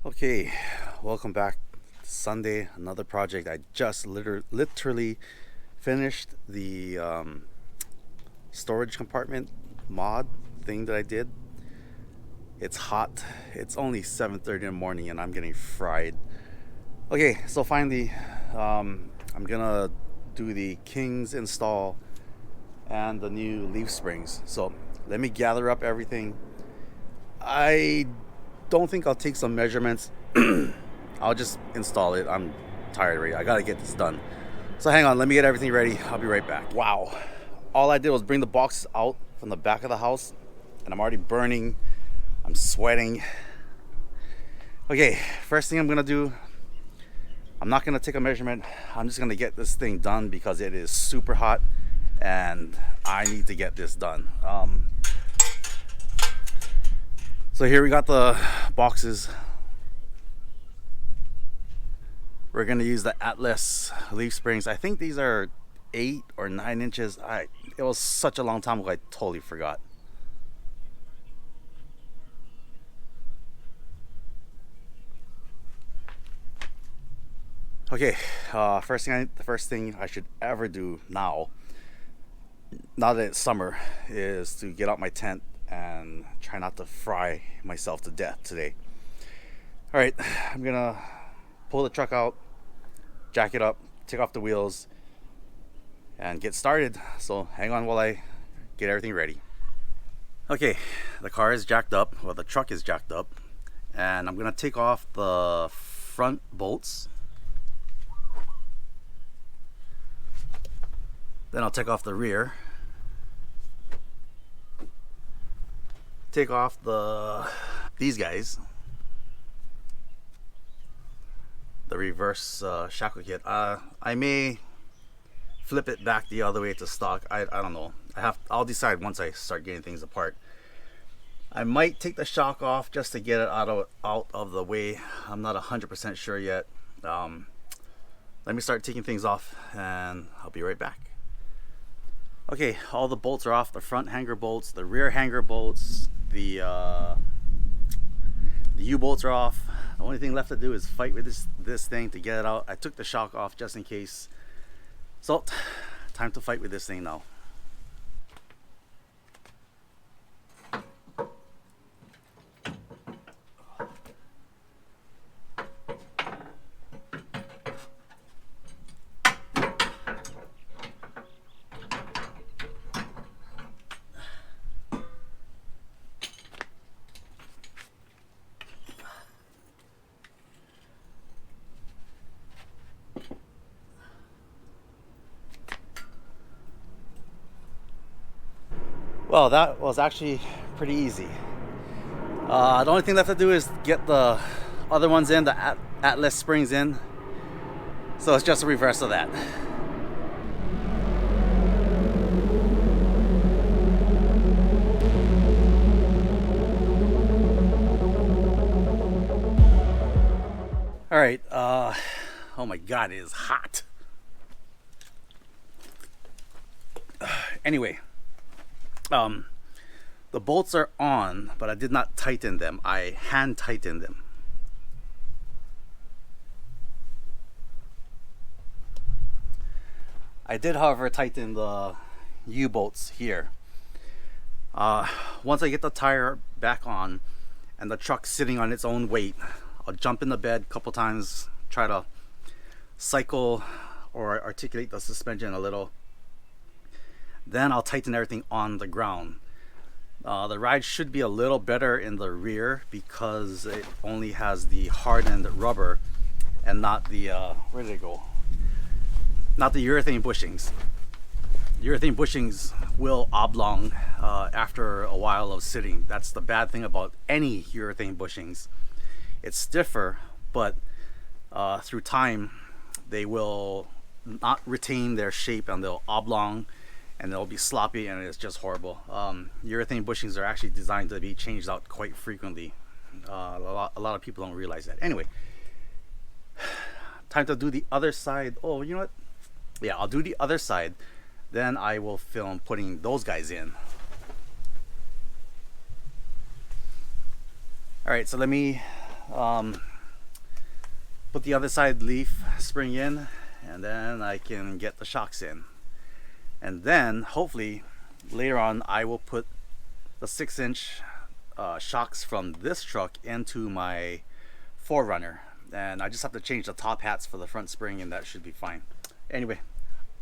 Okay, welcome back. Sunday, another project. I just literally finished the storage compartment mod thing that I did. It's hot. It's only 7:30 in the morning, and I'm getting fried. Okay, so finally, I'm gonna do the King's install and the new leaf springs. So let me gather up everything. I don't think I'll take some measurements. I'll just install it. I'm tired already. I gotta get this done. So hang on, let me get everything ready. I'll be right back. Wow. All I did was bring the boxes out from the back of the house, and I'm already burning. I'm sweating. Okay, first thing I'm gonna do, I'm not gonna take a measurement. I'm just gonna get this thing done because it is super hot and I need to get this done. So here we got the boxes. We're gonna use the Atlas leaf springs. I think these are 8 or 9 inches. It was such a long time ago, I totally forgot. Okay, the first thing I should ever do now that it's summer, is to get out my tent and try not to fry myself to death today. All right, I'm gonna pull the truck out, jack it up, take off the wheels, and get started. So hang on while I get everything ready. Okay, the car is jacked up, well, the truck is jacked up, and I'm gonna take off the front bolts. Then I'll take off the rear. Take off these guys. The reverse shackle kit. I may flip it back the other way to stock. I don't know. I'll decide once I start getting things apart. I might take the shock off just to get it out of the way. I'm not 100% sure yet. Let me start taking things off and I'll be right back. Okay, all the bolts are off. The front hanger bolts, the rear hanger bolts, the U-bolts are off. The only thing left to do is fight with this thing to get it out. I took the shock off just in case. So, time to fight with this thing now. Well, that was actually pretty easy. The only thing left to do is get the other ones in, the Atlas springs in. So it's just a reverse of that. All right. Oh my God, it is hot. Anyway. The bolts are on, but I did not tighten them. I hand tightened them. I did, however, tighten the U-bolts here. Once I get the tire back on and the truck sitting on its own weight, I'll jump in the bed a couple times, try to cycle or articulate the suspension a little. Then I'll tighten everything on the ground. The ride should be a little better in the rear because it only has the hardened rubber and not the, where did it go? Not the urethane bushings. Urethane bushings will oblong after a while of sitting. That's the bad thing about any urethane bushings. It's stiffer, but through time they will not retain their shape and they'll oblong and they'll be sloppy and it's just horrible. Urethane bushings are actually designed to be changed out quite frequently. A lot of people don't realize that. Anyway, time to do the other side. Oh, you know what? Yeah, I'll do the other side. Then I will film putting those guys in. All right, so let me put the other side leaf spring in, and then I can get the shocks in. And then hopefully later on I will put the 6-inch shocks from this truck into my 4Runner, and I just have to change the top hats for the front spring, and that should be fine. Anyway,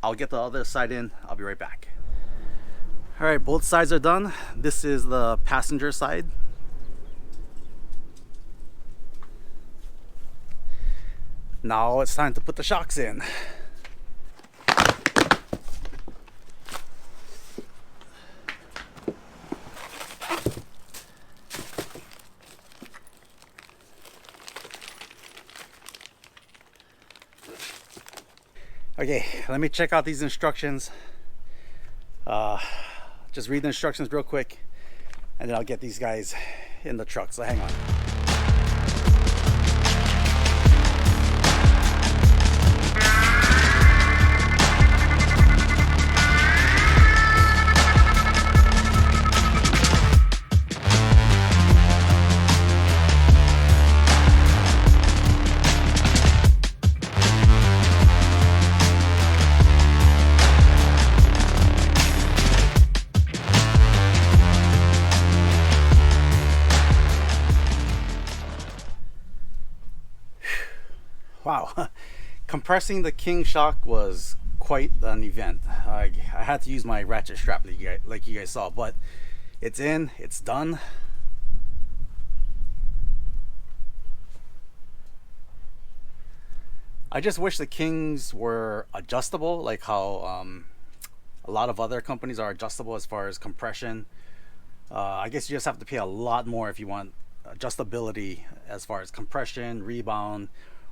I'll get the other side in. I'll be right back. All right, both sides are done. This is the passenger side. Now it's time to put the shocks in. Okay, let me check out these instructions. Just read the instructions real quick, and then I'll get these guys in the truck, so hang on. Wow, compressing the King shock was quite an event. I had to use my ratchet strap like you guys saw, but it's in, it's done. I just wish the Kings were adjustable, like how a lot of other companies are adjustable as far as compression. I guess you just have to pay a lot more if you want adjustability as far as compression, rebound,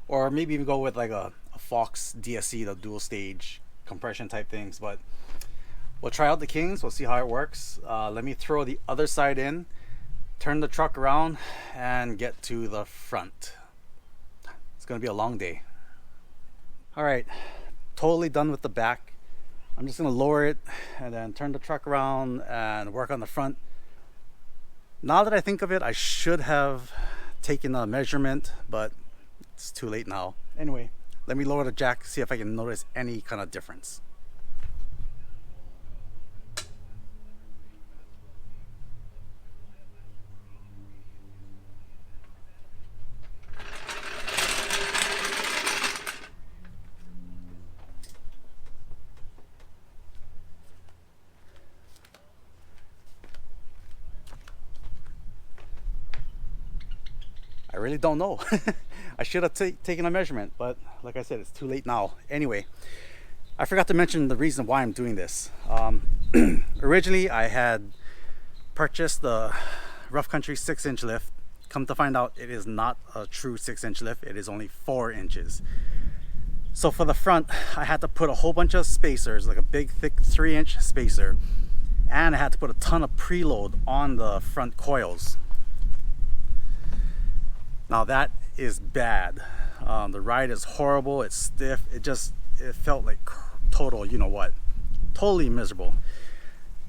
or maybe even go with like a Fox DSC, the dual stage compression type things. But we'll try out the Kings, we'll see how it works. Let me throw the other side in, turn the truck around, and get to the front. It's gonna be a long day. All right, totally done with the back. I'm just gonna lower it and then turn the truck around and work on the front. Now that I think of it, I should have taken a measurement, but it's too late now. Anyway, let me lower the jack, see if I can notice any kind of difference. I really don't know. I should have taken a measurement, but like I said, it's too late now. Anyway, I forgot to mention the reason why I'm doing this. Originally, I had purchased the Rough Country 6-inch lift. Come to find out, it is not a true 6-inch lift. It is only 4 inches. So for the front, I had to put a whole bunch of spacers, like a big, thick 3-inch spacer, and I had to put a ton of preload on the front coils. Now that is bad. The ride is horrible. It's stiff. It felt like total, you know what, totally miserable.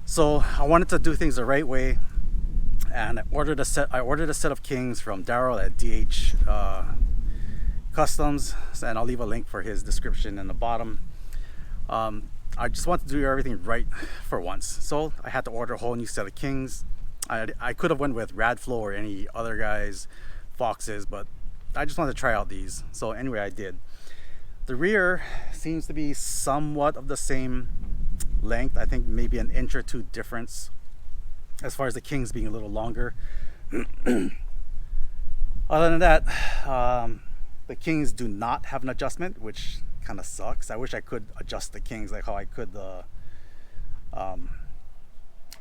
So I wanted to do things the right way, and I ordered a set of Kings from Daryl at DH Customs, and I'll leave a link for his description in the bottom. I just want to do everything right for once, so I had to order a whole new set of Kings. I could have went with Radflow or any other guys, Foxes, but I just wanted to try out these. So anyway, I did. The rear seems to be somewhat of the same length. I think maybe an inch or two difference as far as the Kings being a little longer. Other than that, the Kings do not have an adjustment, which kind of sucks. I wish I could adjust the Kings like how I could the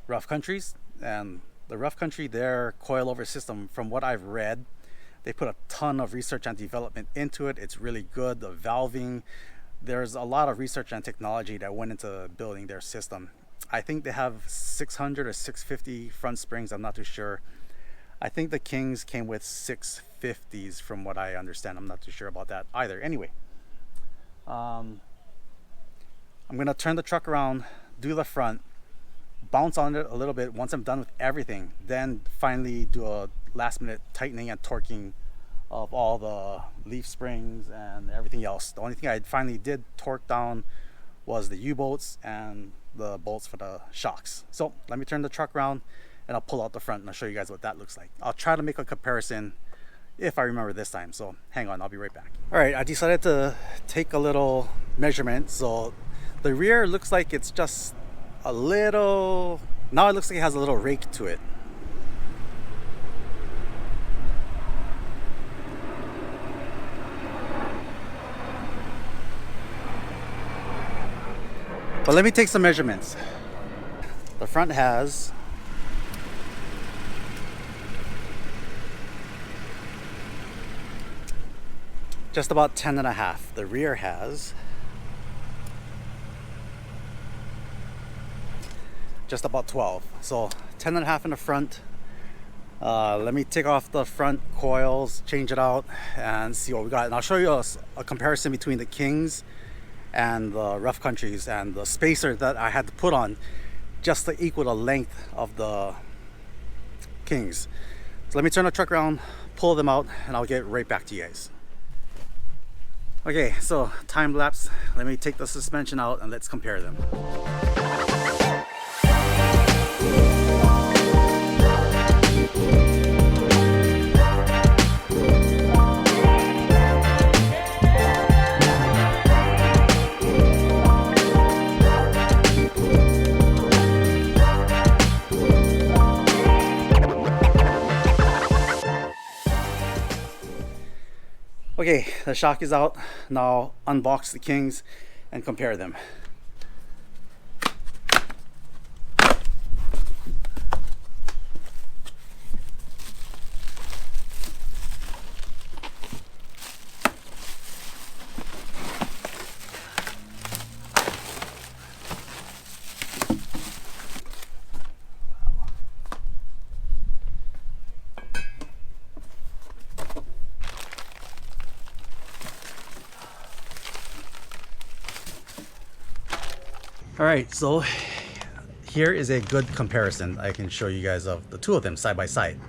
Rough Countries. And the Rough Country, their coilover system, from what I've read, they put a ton of research and development into it. It's really good. The valving, there's a lot of research and technology that went into building their system. I think they have 600 or 650 front springs. I'm not too sure. I think the Kings came with 650s from what I understand. I'm not too sure about that either. Anyway, I'm gonna turn the truck around, do the front, bounce on it a little bit once I'm done with everything, then finally do a last minute tightening and torquing of all the leaf springs and everything else. The only thing I finally did torque down was the U-bolts and the bolts for the shocks. So let me turn the truck around and I'll pull out the front and I'll show you guys what that looks like. I'll try to make a comparison if I remember this time, so hang on, I'll be right back. All right, I decided to take a little measurement. So the rear looks like it's just a little, now it looks like it has a little rake to it. But let me take some measurements. The front has just about 10.5. The rear has just about 12. So 10.5 in the front. Let me take off the front coils, change it out, and see what we got. And I'll show you a comparison between the Kings and the rough countries and the spacer that I had to put on just to equal the length of the Kings. So let me turn the truck around, pull them out, and I'll get right back to you guys. Okay, so time lapse. Let me take the suspension out and let's compare them. Okay, the shock is out. Now unbox the Kings and compare them. All right, so here is a good comparison I can show you guys of the two of them side by side.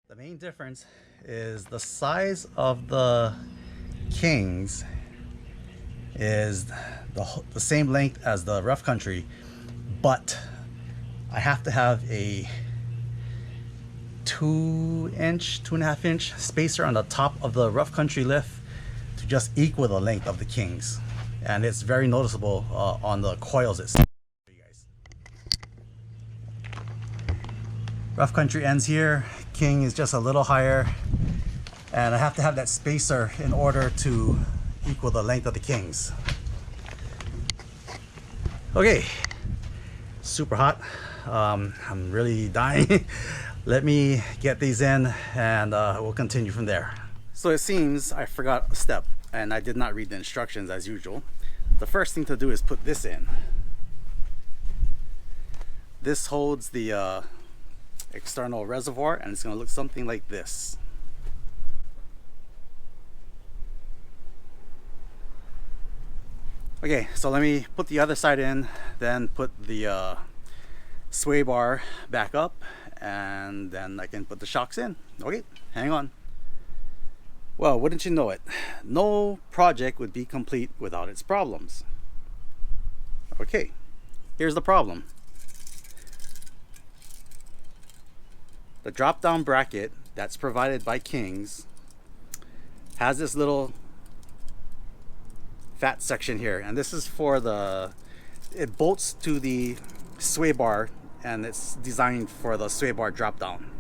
The main difference is the size of the Kings is the same length as the rough country, but I have to have a 2.5 inch spacer on the top of the rough country lift to just equal the length of the Kings, and it's very noticeable on the coils itself. Rough country ends here, King is just a little higher, and I have to have that spacer in order to equal the length of the Kings. Okay, super hot. I'm really dying. Let me get these in and we'll continue from there. So it seems I forgot a step and I did not read the instructions as usual. The first thing to do is put this in. This holds the external reservoir and it's going to look something like this. Okay, so let me put the other side in, then put the sway bar back up, and then I can put the shocks in. Okay, hang on. Well, wouldn't you know it, no project would be complete without its problems. Okay, here's the problem. The drop down bracket that's provided by Kings has this little fat section here, and this is for it bolts to the sway bar and it's designed for the sway bar drop down.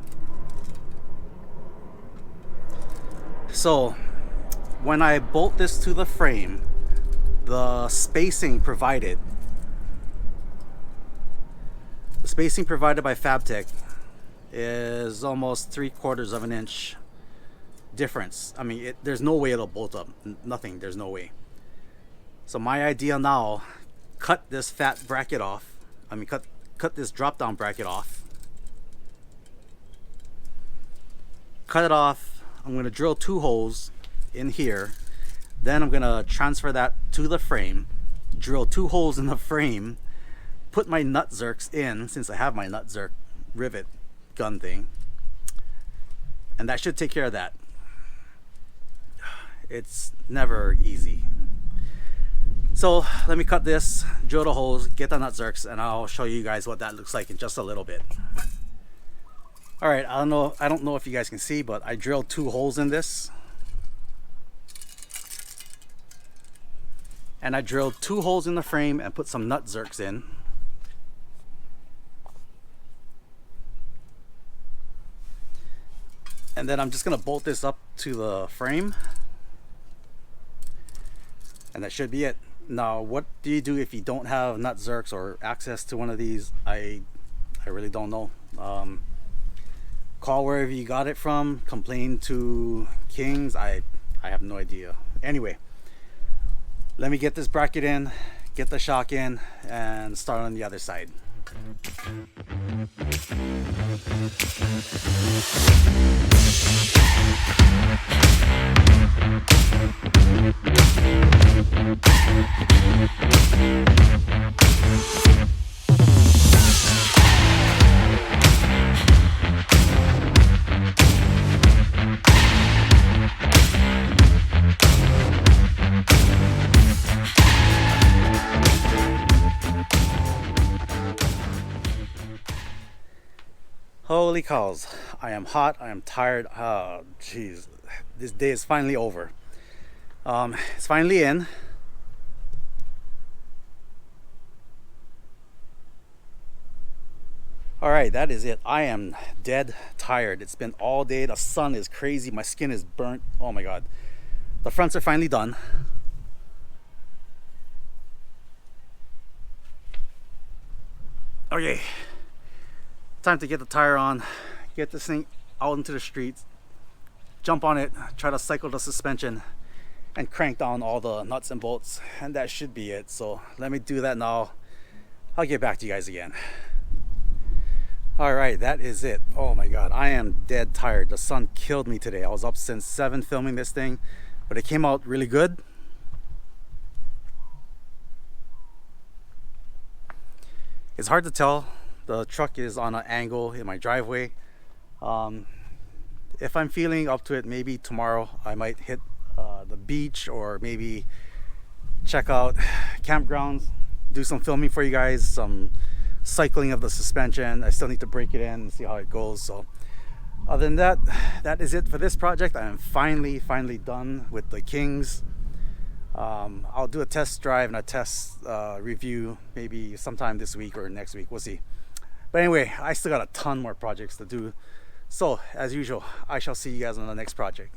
So when I bolt this to the frame, the spacing provided by Fabtech is almost 3/4 of an inch difference. I mean, there's no way it'll bolt up. Nothing, there's no way. So my idea now, cut this fat bracket off. I mean, cut this drop down bracket off. Cut it off. I'm going to drill 2 holes in here. Then I'm gonna transfer that to the frame, drill 2 holes in the frame, put my nut zerks in, since I have my nut zerk rivet gun thing, and that should take care of that. It's never easy. So let me cut this, drill the holes, get the nut zerks, and I'll show you guys what that looks like in just a little bit. All right, I don't know if you guys can see, but I drilled 2 holes in this. And I drilled 2 holes in the frame and put some nut zerks in. And then I'm just gonna bolt this up to the frame. And that should be it. Now, what do you do if you don't have nut zerks or access to one of these? I really don't know. Call wherever you got it from, complain to King's. I have no idea. Anyway, let me get this bracket in, get the shock in, and start on the other side. Holy cows, I am hot, I am tired. Oh jeez, this day is finally over. It's finally in. All right, that is it. I am dead tired. It's been all day. The sun is crazy. My skin is burnt. Oh my god. The fronts are finally done. Okay, time to get the tire on, get this thing out into the streets, jump on it, try to cycle the suspension, and crank down all the nuts and bolts, and that should be it. So let me do that now. I'll get back to you guys again. All right, that is it. Oh my god, I am dead tired. The sun killed me today. I was up since 7 filming this thing, but it came out really good. It's hard to tell. The truck is on an angle in my driveway. If I'm feeling up to it, maybe tomorrow I might hit the beach, or maybe check out campgrounds, do some filming for you guys, some cycling of the suspension. I still need to break it in and see how it goes. So other than that, that is it for this project. I am finally done with the Kings. I'll do a test drive and a test review maybe sometime this week or next week. We'll see. But anyway, I still got a ton more projects to do. So as usual, I shall see you guys on the next project.